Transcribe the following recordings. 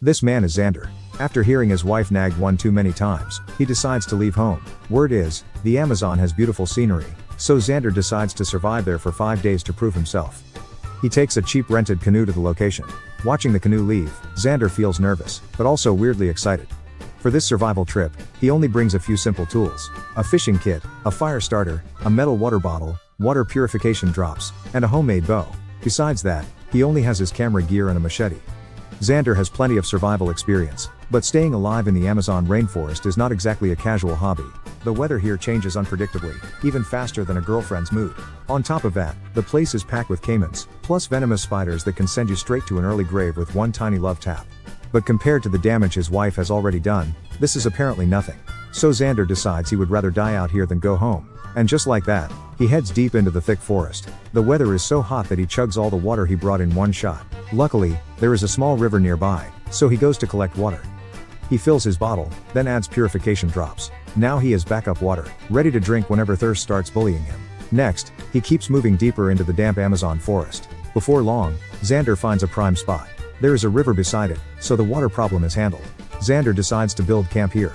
This man is Xander. After hearing his wife nag one too many times, he decides to leave home. Word is, the Amazon has beautiful scenery, so Xander decides to survive there for 5 days to prove himself. He takes a cheap rented canoe to the location. Watching the canoe leave, Xander feels nervous, but also weirdly excited. For this survival trip, he only brings a few simple tools: a fishing kit, a fire starter, a metal water bottle, water purification drops, and a homemade bow. Besides that, he only has his camera gear and a machete. Xander has plenty of survival experience, but staying alive in the Amazon rainforest is not exactly a casual hobby. The weather here changes unpredictably, even faster than a girlfriend's mood. On top of that, the place is packed with caimans, plus venomous spiders that can send you straight to an early grave with one tiny love tap. But compared to the damage his wife has already done, this is apparently nothing. So Xander decides he would rather die out here than go home. And just like that, he heads deep into the thick forest. The weather is so hot that he chugs all the water he brought in one shot. Luckily, there is a small river nearby, so he goes to collect water. He fills his bottle, then adds purification drops. Now he has backup water, ready to drink whenever thirst starts bullying him. Next, he keeps moving deeper into the damp Amazon forest. Before long, Xander finds a prime spot. There is a river beside it, so the water problem is handled. Xander decides to build camp here.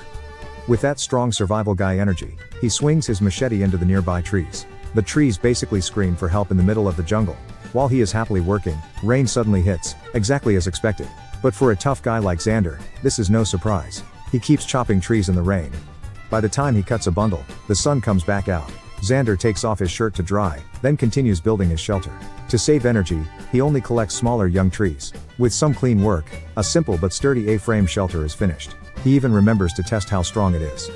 With that strong survival guy energy, he swings his machete into the nearby trees. The trees basically scream for help in the middle of the jungle. While he is happily working, rain suddenly hits, exactly as expected. But for a tough guy like Xander, this is no surprise. He keeps chopping trees in the rain. By the time he cuts a bundle, the sun comes back out. Xander takes off his shirt to dry, then continues building his shelter. To save energy, he only collects smaller young trees. With some clean work, a simple but sturdy A-frame shelter is finished. He even remembers to test how strong it is.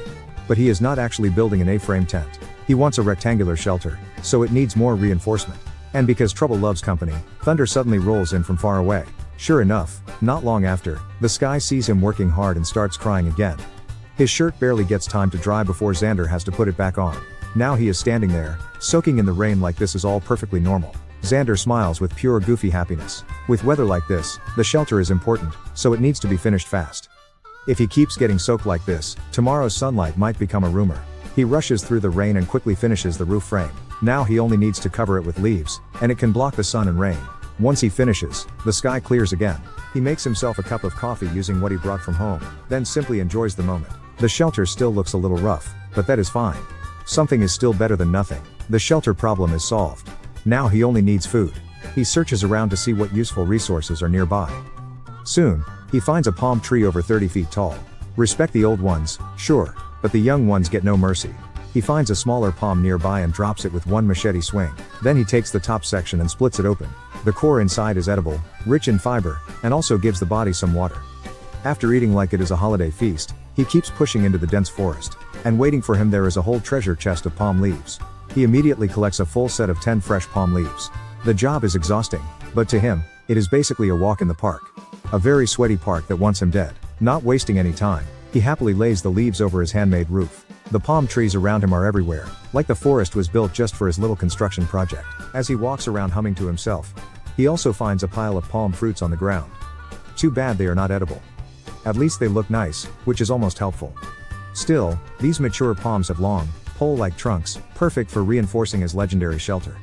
But he is not actually building an A-frame tent. He wants a rectangular shelter, so it needs more reinforcement. And because trouble loves company, thunder suddenly rolls in from far away. Sure enough, not long after, the sky sees him working hard and starts crying again. His shirt barely gets time to dry before Xander has to put it back on. Now he is standing there, soaking in the rain like this is all perfectly normal. Xander smiles with pure goofy happiness. With weather like this, the shelter is important, so it needs to be finished fast. If he keeps getting soaked like this, tomorrow's sunlight might become a rumor. He rushes through the rain and quickly finishes the roof frame. Now he only needs to cover it with leaves, and it can block the sun and rain. Once he finishes, the sky clears again. He makes himself a cup of coffee using what he brought from home, then simply enjoys the moment. The shelter still looks a little rough, but that is fine. Something is still better than nothing. The shelter problem is solved. Now he only needs food. He searches around to see what useful resources are nearby. Soon, he finds a palm tree over 30 feet tall. Respect the old ones, sure, but the young ones get no mercy. He finds a smaller palm nearby and drops it with one machete swing. Then he takes the top section and splits it open. The core inside is edible, rich in fiber, and also gives the body some water. After eating like it is a holiday feast, he keeps pushing into the dense forest. And waiting for him there is a whole treasure chest of palm leaves. He immediately collects a full set of 10 fresh palm leaves. The job is exhausting, but to him, it is basically a walk in the park. A very sweaty park that wants him dead. Not wasting any time, he happily lays the leaves over his handmade roof. The palm trees around him are everywhere, like the forest was built just for his little construction project. As he walks around humming to himself, he also finds a pile of palm fruits on the ground. Too bad they are not edible. At least they look nice, which is almost helpful. Still, these mature palms have long, pole-like trunks, perfect for reinforcing his legendary shelter.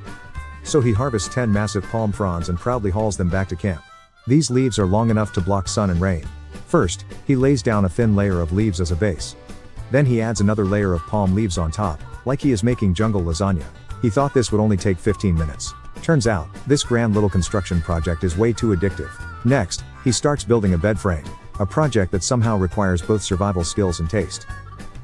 So he harvests 10 massive palm fronds and proudly hauls them back to camp. These leaves are long enough to block sun and rain. First, he lays down a thin layer of leaves as a base. Then he adds another layer of palm leaves on top, like he is making jungle lasagna. He thought this would only take 15 minutes. Turns out, this grand little construction project is way too addictive. Next, he starts building a bed frame, a project that somehow requires both survival skills and taste.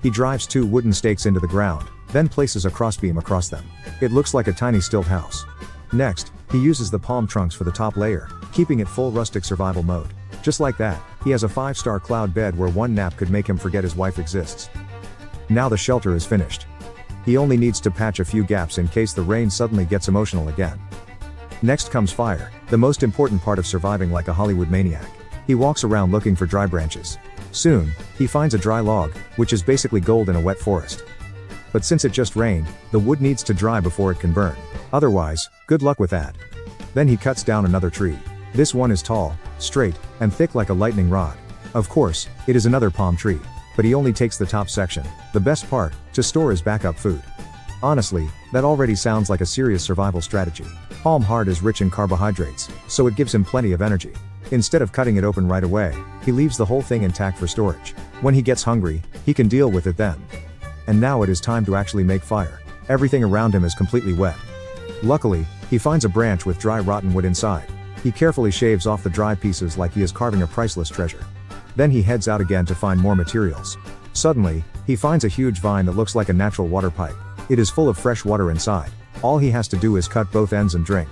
He drives 2 wooden stakes into the ground, then places a crossbeam across them. It looks like a tiny stilt house. Next, he uses the palm trunks for the top layer, keeping it full rustic survival mode. Just like that, he has a 5-star cloud bed where one nap could make him forget his wife exists. Now the shelter is finished. He only needs to patch a few gaps in case the rain suddenly gets emotional again. Next comes fire, the most important part of surviving like a Hollywood maniac. He walks around looking for dry branches. Soon, he finds a dry log, which is basically gold in a wet forest. But since it just rained, the wood needs to dry before it can burn. Otherwise, good luck with that. Then he cuts down another tree. This one is tall, straight, and thick like a lightning rod. Of course, it is another palm tree, but he only takes the top section, the best part, to store his backup food. Honestly, that already sounds like a serious survival strategy. Palm heart is rich in carbohydrates, so it gives him plenty of energy. Instead of cutting it open right away, he leaves the whole thing intact for storage. When he gets hungry, he can deal with it then. And now it is time to actually make fire. Everything around him is completely wet. Luckily, he finds a branch with dry rotten wood inside. He carefully shaves off the dry pieces like he is carving a priceless treasure. Then he heads out again to find more materials. Suddenly, he finds a huge vine that looks like a natural water pipe. It is full of fresh water inside. All he has to do is cut both ends and drink.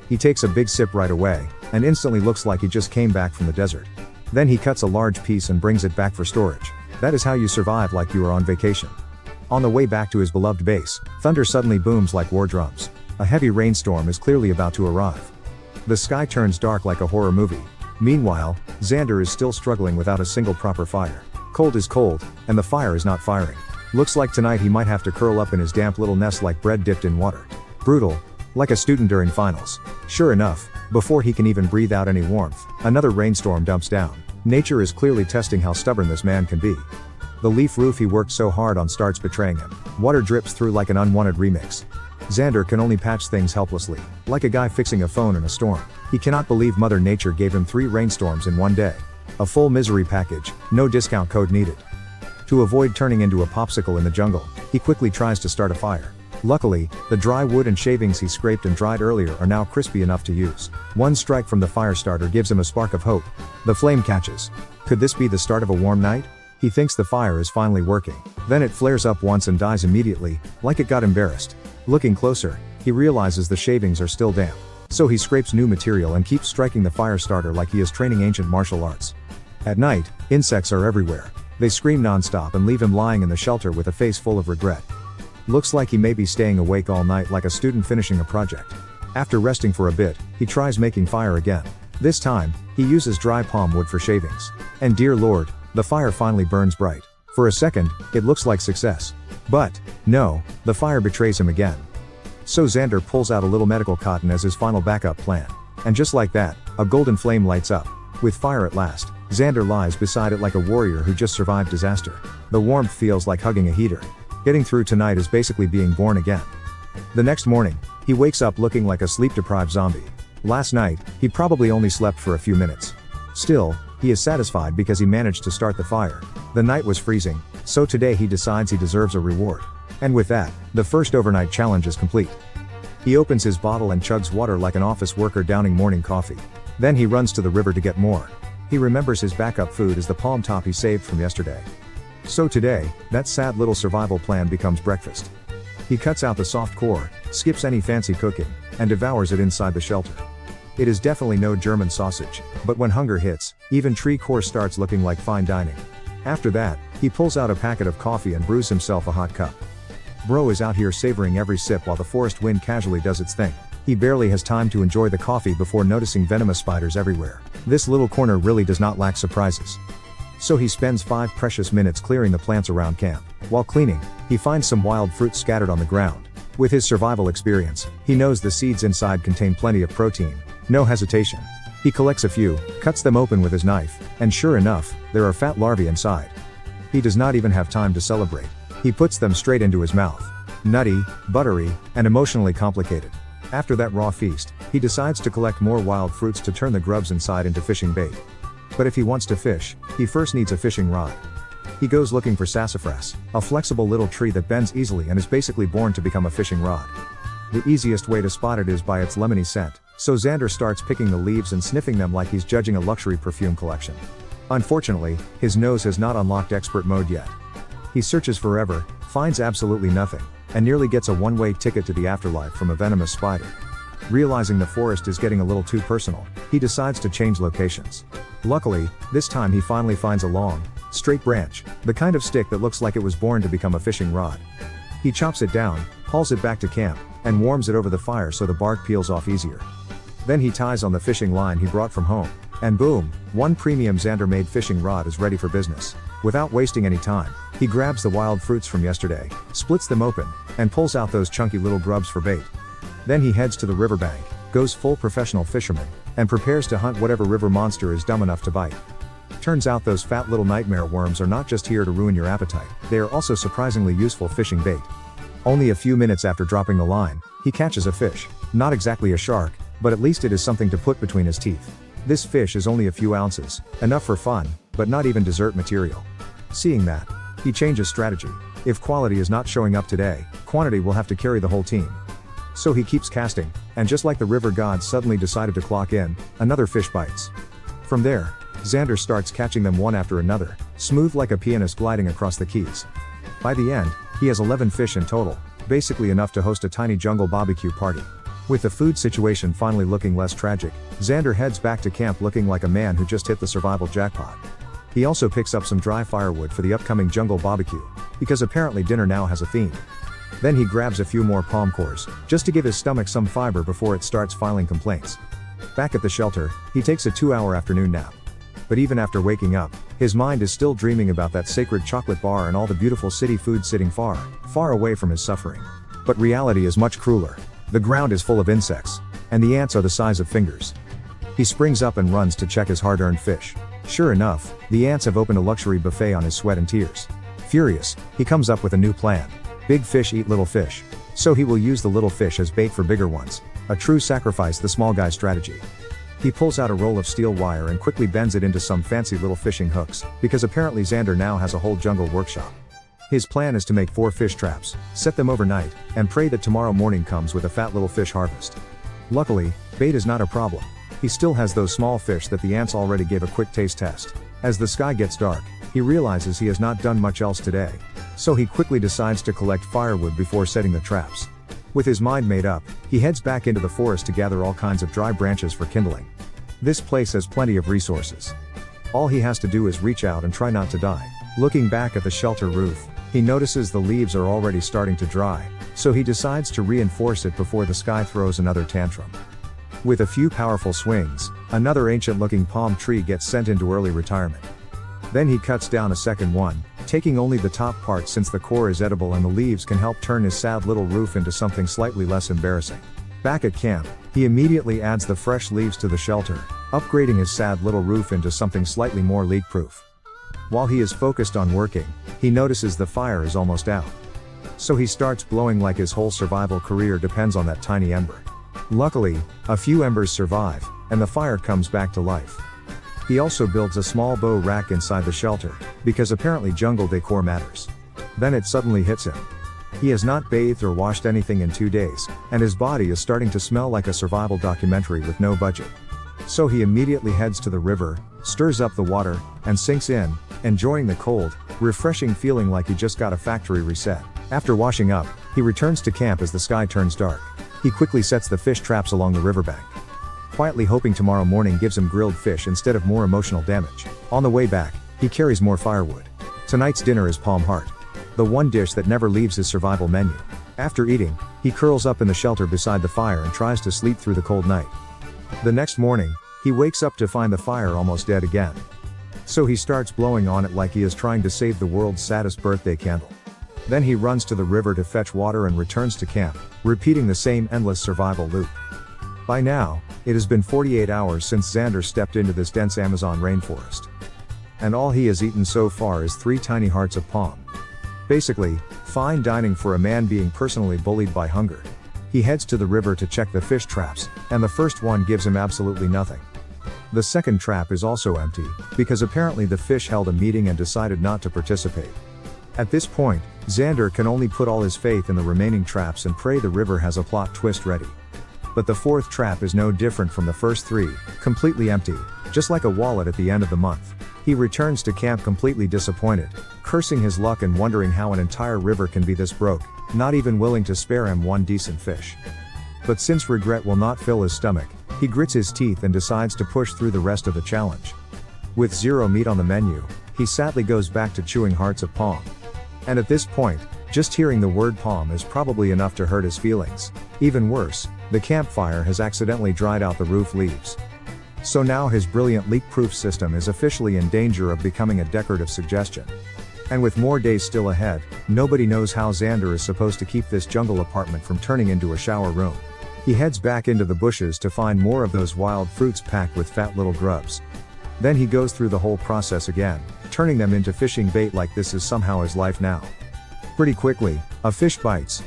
He takes a big sip right away, and instantly looks like he just came back from the desert. Then he cuts a large piece and brings it back for storage. That is how you survive like you are on vacation. On the way back to his beloved base, thunder suddenly booms like war drums. A heavy rainstorm is clearly about to arrive. The sky turns dark like a horror movie. Meanwhile, Xander is still struggling without a single proper fire. Cold is cold, and the fire is not firing. Looks like tonight he might have to curl up in his damp little nest like bread dipped in water. Brutal. Like a student during finals. Sure enough, before he can even breathe out any warmth, another rainstorm dumps down. Nature is clearly testing how stubborn this man can be. The leaf roof he worked so hard on starts betraying him. Water drips through like an unwanted remix. Xander can only patch things helplessly, like a guy fixing a phone in a storm. He cannot believe Mother Nature gave him 3 rainstorms in one day. A full misery package, no discount code needed. To avoid turning into a popsicle in the jungle, he quickly tries to start a fire. Luckily, the dry wood and shavings he scraped and dried earlier are now crispy enough to use. One strike from the fire starter gives him a spark of hope. The flame catches. Could this be the start of a warm night? He thinks the fire is finally working. Then it flares up once and dies immediately, like it got embarrassed. Looking closer, he realizes the shavings are still damp. So he scrapes new material and keeps striking the fire starter like he is training ancient martial arts. At night, insects are everywhere. They scream non-stop and leave him lying in the shelter with a face full of regret. Looks like he may be staying awake all night like a student finishing a project. After resting for a bit, he tries making fire again. This time, he uses dry palm wood for shavings. And dear Lord, the fire finally burns bright. For a second, it looks like success. But, no, the fire betrays him again. So Xander pulls out a little medical cotton as his final backup plan. And just like that, a golden flame lights up. With fire at last, Xander lies beside it like a warrior who just survived disaster. The warmth feels like hugging a heater. Getting through tonight is basically being born again. The next morning, he wakes up looking like a sleep-deprived zombie. Last night, he probably only slept for a few minutes. Still, he is satisfied because he managed to start the fire. The night was freezing, so today he decides he deserves a reward. And with that, the first overnight challenge is complete. He opens his bottle and chugs water like an office worker downing morning coffee. Then he runs to the river to get more. He remembers his backup food is the palm top he saved from yesterday. So today, that sad little survival plan becomes breakfast. He cuts out the soft core, skips any fancy cooking, and devours it inside the shelter. It is definitely no German sausage, but when hunger hits, even tree core starts looking like fine dining. After that, he pulls out a packet of coffee and brews himself a hot cup. Bro is out here savoring every sip while the forest wind casually does its thing. He barely has time to enjoy the coffee before noticing venomous spiders everywhere. This little corner really does not lack surprises. So he spends 5 precious minutes clearing the plants around camp. While cleaning, he finds some wild fruit scattered on the ground. With his survival experience, he knows the seeds inside contain plenty of protein. No hesitation. He collects a few, cuts them open with his knife, and sure enough, there are fat larvae inside. He does not even have time to celebrate. He puts them straight into his mouth. Nutty, buttery, and emotionally complicated. After that raw feast, he decides to collect more wild fruits to turn the grubs inside into fishing bait. But if he wants to fish, he first needs a fishing rod. He goes looking for sassafras, a flexible little tree that bends easily and is basically born to become a fishing rod. The easiest way to spot it is by its lemony scent, so Xander starts picking the leaves and sniffing them like he's judging a luxury perfume collection. Unfortunately, his nose has not unlocked expert mode yet. He searches forever, finds absolutely nothing, and nearly gets a one-way ticket to the afterlife from a venomous spider. Realizing the forest is getting a little too personal, he decides to change locations. Luckily, this time he finally finds a long, straight branch, the kind of stick that looks like it was born to become a fishing rod. He chops it down, hauls it back to camp, and warms it over the fire so the bark peels off easier. Then he ties on the fishing line he brought from home, and boom, one premium Xander-made fishing rod is ready for business. Without wasting any time, he grabs the wild fruits from yesterday, splits them open, and pulls out those chunky little grubs for bait. Then he heads to the riverbank, goes full professional fisherman, and prepares to hunt whatever river monster is dumb enough to bite. Turns out those fat little nightmare worms are not just here to ruin your appetite, they are also surprisingly useful fishing bait. Only a few minutes after dropping the line, he catches a fish. Not exactly a shark, but at least it is something to put between his teeth. This fish is only a few ounces, enough for fun, but not even dessert material. Seeing that, he changes strategy. If quality is not showing up today, quantity will have to carry the whole team. So he keeps casting, and just like the river gods suddenly decided to clock in, another fish bites. From there, Xander starts catching them one after another, smooth like a pianist gliding across the keys. By the end, he has 11 fish in total, basically enough to host a tiny jungle barbecue party. With the food situation finally looking less tragic, Xander heads back to camp looking like a man who just hit the survival jackpot. He also picks up some dry firewood for the upcoming jungle barbecue, because apparently dinner now has a theme. Then he grabs a few more palm cores, just to give his stomach some fiber before it starts filing complaints. Back at the shelter, he takes a 2-hour afternoon nap. But even after waking up, his mind is still dreaming about that sacred chocolate bar and all the beautiful city food sitting far, far away from his suffering. But reality is much crueler. The ground is full of insects, and the ants are the size of fingers. He springs up and runs to check his hard-earned fish. Sure enough, the ants have opened a luxury buffet on his sweat and tears. Furious, he comes up with a new plan. Big fish eat little fish. So he will use the little fish as bait for bigger ones. A true sacrifice the small guy strategy. He pulls out a roll of steel wire and quickly bends it into some fancy little fishing hooks, because apparently Xander now has a whole jungle workshop. His plan is to make 4 fish traps, set them overnight, and pray that tomorrow morning comes with a fat little fish harvest. Luckily, bait is not a problem. He still has those small fish that the ants already gave a quick taste test. As the sky gets dark, he realizes he has not done much else today. So he quickly decides to collect firewood before setting the traps. With his mind made up, he heads back into the forest to gather all kinds of dry branches for kindling. This place has plenty of resources. All he has to do is reach out and try not to die. Looking back at the shelter roof, he notices the leaves are already starting to dry, so he decides to reinforce it before the sky throws another tantrum. With a few powerful swings, another ancient-looking palm tree gets sent into early retirement. Then he cuts down a second one, taking only the top part since the core is edible and the leaves can help turn his sad little roof into something slightly less embarrassing. Back at camp, he immediately adds the fresh leaves to the shelter, upgrading his sad little roof into something slightly more leak-proof. While he is focused on working, he notices the fire is almost out. So he starts blowing like his whole survival career depends on that tiny ember. Luckily, a few embers survive, and the fire comes back to life. He also builds a small bow rack inside the shelter, because apparently jungle decor matters. Then it suddenly hits him. He has not bathed or washed anything in 2 days, and his body is starting to smell like a survival documentary with no budget. So he immediately heads to the river, stirs up the water, and sinks in, enjoying the cold, refreshing feeling like he just got a factory reset. After washing up, he returns to camp as the sky turns dark. He quickly sets the fish traps along the riverbank, quietly hoping tomorrow morning gives him grilled fish instead of more emotional damage. On the way back, he carries more firewood. Tonight's dinner is palm heart, the one dish that never leaves his survival menu. After eating, he curls up in the shelter beside the fire and tries to sleep through the cold night. The next morning, he wakes up to find the fire almost dead again. So he starts blowing on it like he is trying to save the world's saddest birthday candle. Then he runs to the river to fetch water and returns to camp, repeating the same endless survival loop. By now, it has been 48 hours since Xander stepped into this dense Amazon rainforest. And all he has eaten so far is 3 tiny hearts of palm. Basically, fine dining for a man being personally bullied by hunger. He heads to the river to check the fish traps, and the first one gives him absolutely nothing. The second trap is also empty, because apparently the fish held a meeting and decided not to participate. At this point, Xander can only put all his faith in the remaining traps and pray the river has a plot twist ready. But the fourth trap is no different from the first 3, completely empty, just like a wallet at the end of the month. He returns to camp completely disappointed, cursing his luck and wondering how an entire river can be this broke, not even willing to spare him one decent fish. But since regret will not fill his stomach, he grits his teeth and decides to push through the rest of the challenge. With 0 meat on the menu, he sadly goes back to chewing hearts of palm. And at this point, just hearing the word palm is probably enough to hurt his feelings. Even worse, the campfire has accidentally dried out the roof leaves. So now his brilliant leak-proof system is officially in danger of becoming a decorative suggestion. And with more days still ahead, nobody knows how Xander is supposed to keep this jungle apartment from turning into a shower room. He heads back into the bushes to find more of those wild fruits packed with fat little grubs. Then he goes through the whole process again, turning them into fishing bait like this is somehow his life now. Pretty quickly, a fish bites.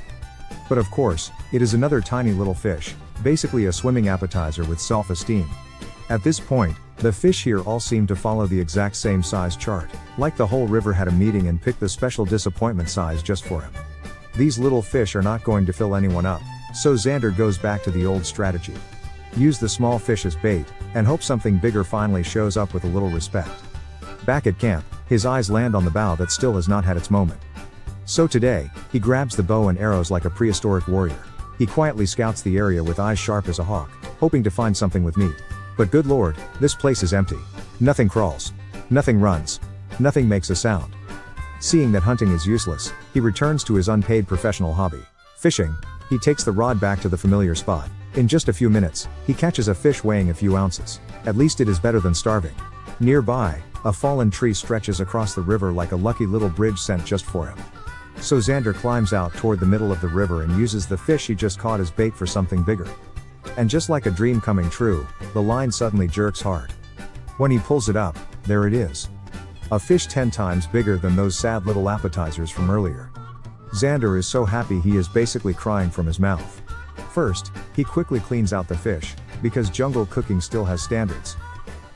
But of course, it is another tiny little fish, basically a swimming appetizer with self-esteem. At this point, the fish here all seem to follow the exact same size chart, like the whole river had a meeting and picked the special disappointment size just for him. These little fish are not going to fill anyone up, so Xander goes back to the old strategy. Use the small fish as bait, and hope something bigger finally shows up with a little respect. Back at camp, his eyes land on the bow that still has not had its moment. So today, he grabs the bow and arrows like a prehistoric warrior. He quietly scouts the area with eyes sharp as a hawk, hoping to find something with meat. But good lord, this place is empty. Nothing crawls. Nothing runs. Nothing makes a sound. Seeing that hunting is useless, he returns to his unpaid professional hobby, fishing. He takes the rod back to the familiar spot. In just a few minutes, he catches a fish weighing a few ounces. At least it is better than starving. Nearby, a fallen tree stretches across the river like a lucky little bridge sent just for him. So Xander climbs out toward the middle of the river and uses the fish he just caught as bait for something bigger. And just like a dream coming true, the line suddenly jerks hard. When he pulls it up, there it is. A fish 10 times bigger than those sad little appetizers from earlier. Xander is so happy he is basically crying from his mouth. First, he quickly cleans out the fish, because jungle cooking still has standards.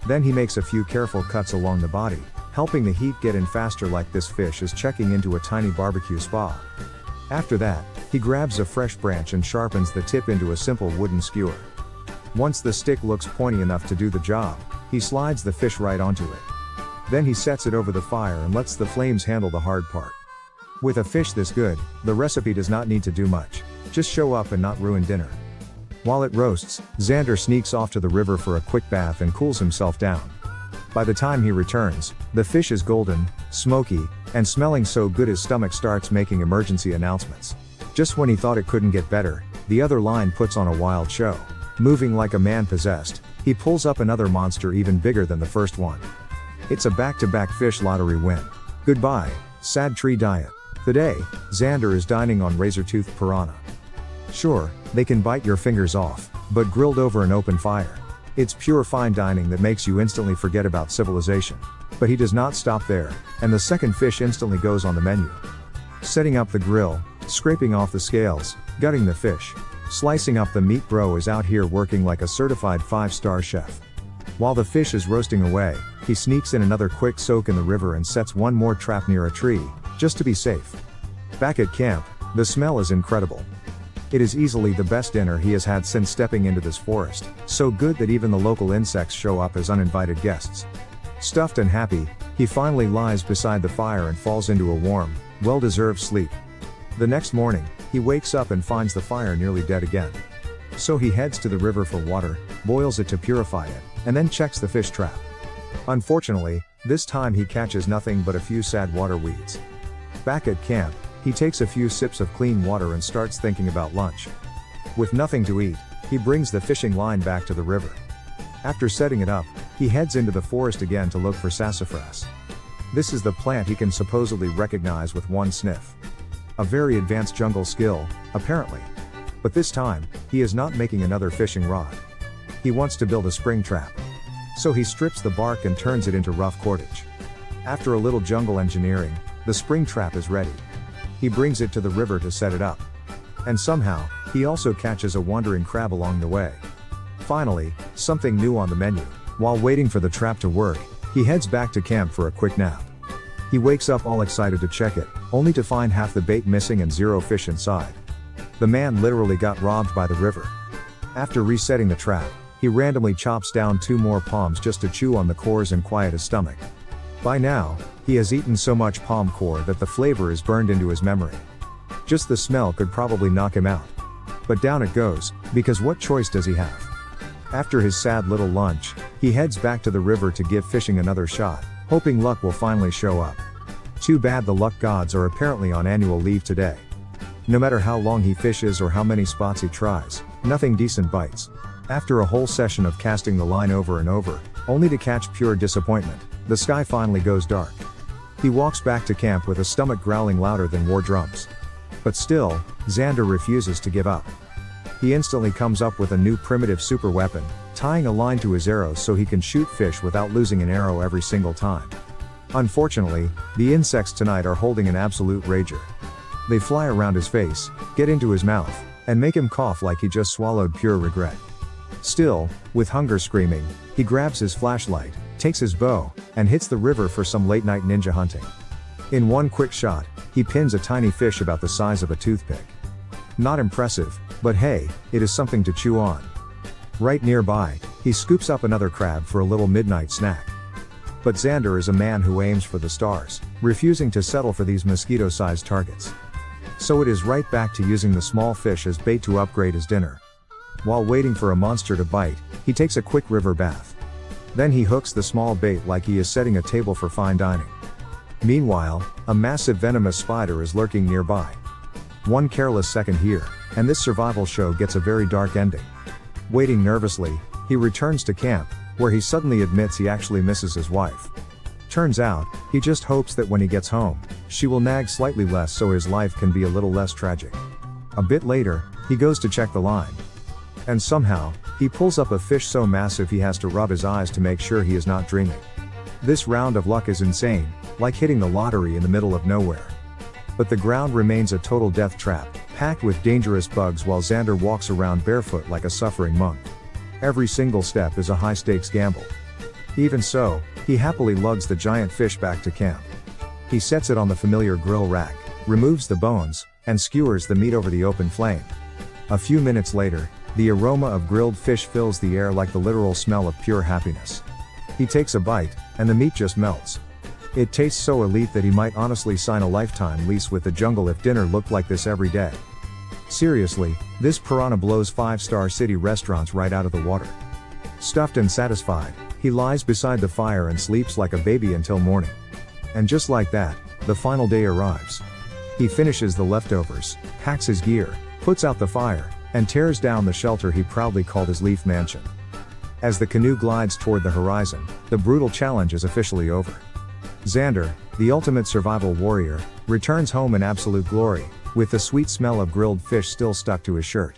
Then he makes a few careful cuts along the body, helping the heat get in faster like this fish is checking into a tiny barbecue spa. After that, he grabs a fresh branch and sharpens the tip into a simple wooden skewer. Once the stick looks pointy enough to do the job, he slides the fish right onto it. Then he sets it over the fire and lets the flames handle the hard part. With a fish this good, the recipe does not need to do much. Just show up and not ruin dinner. While it roasts, Xander sneaks off to the river for a quick bath and cools himself down. By the time he returns, the fish is golden, smoky, and smelling so good his stomach starts making emergency announcements. Just when he thought it couldn't get better, the other line puts on a wild show. Moving like a man possessed, he pulls up another monster even bigger than the first one. It's a back-to-back fish lottery win. Goodbye, sad tree diet. Today, Xander is dining on razor-toothed piranha. Sure, they can bite your fingers off, but grilled over an open fire. It's pure fine dining that makes you instantly forget about civilization. But he does not stop there, and the second fish instantly goes on the menu. Setting up the grill, scraping off the scales, gutting the fish, slicing up the meat. Bro is out here working like a certified 5-star chef. While the fish is roasting away, he sneaks in another quick soak in the river and sets one more trap near a tree, just to be safe. Back at camp, the smell is incredible. It is easily the best dinner he has had since stepping into this forest, so good that even the local insects show up as uninvited guests. Stuffed and happy, he finally lies beside the fire and falls into a warm, well-deserved sleep. The next morning, he wakes up and finds the fire nearly dead again. So he heads to the river for water, boils it to purify it, and then checks the fish trap. Unfortunately, this time he catches nothing but a few sad water weeds. Back at camp, he takes a few sips of clean water and starts thinking about lunch. With nothing to eat, he brings the fishing line back to the river. After setting it up, he heads into the forest again to look for sassafras. This is the plant he can supposedly recognize with one sniff. A very advanced jungle skill, apparently. But this time, he is not making another fishing rod. He wants to build a spring trap. So he strips the bark and turns it into rough cordage. After a little jungle engineering, the spring trap is ready. He brings it to the river to set it up. And somehow, he also catches a wandering crab along the way. Finally, something new on the menu. While waiting for the trap to work, he heads back to camp for a quick nap. He wakes up all excited to check it, only to find half the bait missing and 0 fish inside. The man literally got robbed by the river. After resetting the trap, he randomly chops down 2 more palms just to chew on the cores and quiet his stomach. By now, he has eaten so much palm core that the flavor is burned into his memory. Just the smell could probably knock him out. But down it goes, because what choice does he have? After his sad little lunch, he heads back to the river to give fishing another shot, hoping luck will finally show up. Too bad the luck gods are apparently on annual leave today. No matter how long he fishes or how many spots he tries, nothing decent bites. After a whole session of casting the line over and over, only to catch pure disappointment, the sky finally goes dark. He walks back to camp with a stomach growling louder than war drums. But still, Xander refuses to give up. He instantly comes up with a new primitive super weapon, tying a line to his arrows so he can shoot fish without losing an arrow every single time. Unfortunately, the insects tonight are holding an absolute rager. They fly around his face, get into his mouth, and make him cough like he just swallowed pure regret. Still, with hunger screaming, he grabs his flashlight, takes his bow, and hits the river for some late-night ninja hunting. In one quick shot, he pins a tiny fish about the size of a toothpick. Not impressive, but hey, it is something to chew on. Right nearby, he scoops up another crab for a little midnight snack. But Xander is a man who aims for the stars, refusing to settle for these mosquito-sized targets. So it is right back to using the small fish as bait to upgrade his dinner. While waiting for a monster to bite, he takes a quick river bath. Then he hooks the small bait like he is setting a table for fine dining. Meanwhile, a massive venomous spider is lurking nearby. One careless second here, and this survival show gets a very dark ending. Waiting nervously, he returns to camp, where he suddenly admits he actually misses his wife. Turns out, he just hopes that when he gets home, she will nag slightly less so his life can be a little less tragic. A bit later, he goes to check the line. And somehow, he pulls up a fish so massive he has to rub his eyes to make sure he is not dreaming. This round of luck is insane, like hitting the lottery in the middle of nowhere. But the ground remains a total death trap, packed with dangerous bugs while Xander walks around barefoot like a suffering monk. Every single step is a high-stakes gamble. Even so, he happily lugs the giant fish back to camp. He sets it on the familiar grill rack, removes the bones, and skewers the meat over the open flame. A few minutes later, the aroma of grilled fish fills the air like the literal smell of pure happiness. He takes a bite, and the meat just melts. It tastes so elite that he might honestly sign a lifetime lease with the jungle if dinner looked like this every day. Seriously, this piranha blows 5-star city restaurants right out of the water. Stuffed and satisfied, he lies beside the fire and sleeps like a baby until morning. And just like that, the final day arrives. He finishes the leftovers, packs his gear, puts out the fire, and tears down the shelter he proudly called his leaf mansion. As the canoe glides toward the horizon, the brutal challenge is officially over. Xander, the ultimate survival warrior, returns home in absolute glory, with the sweet smell of grilled fish still stuck to his shirt.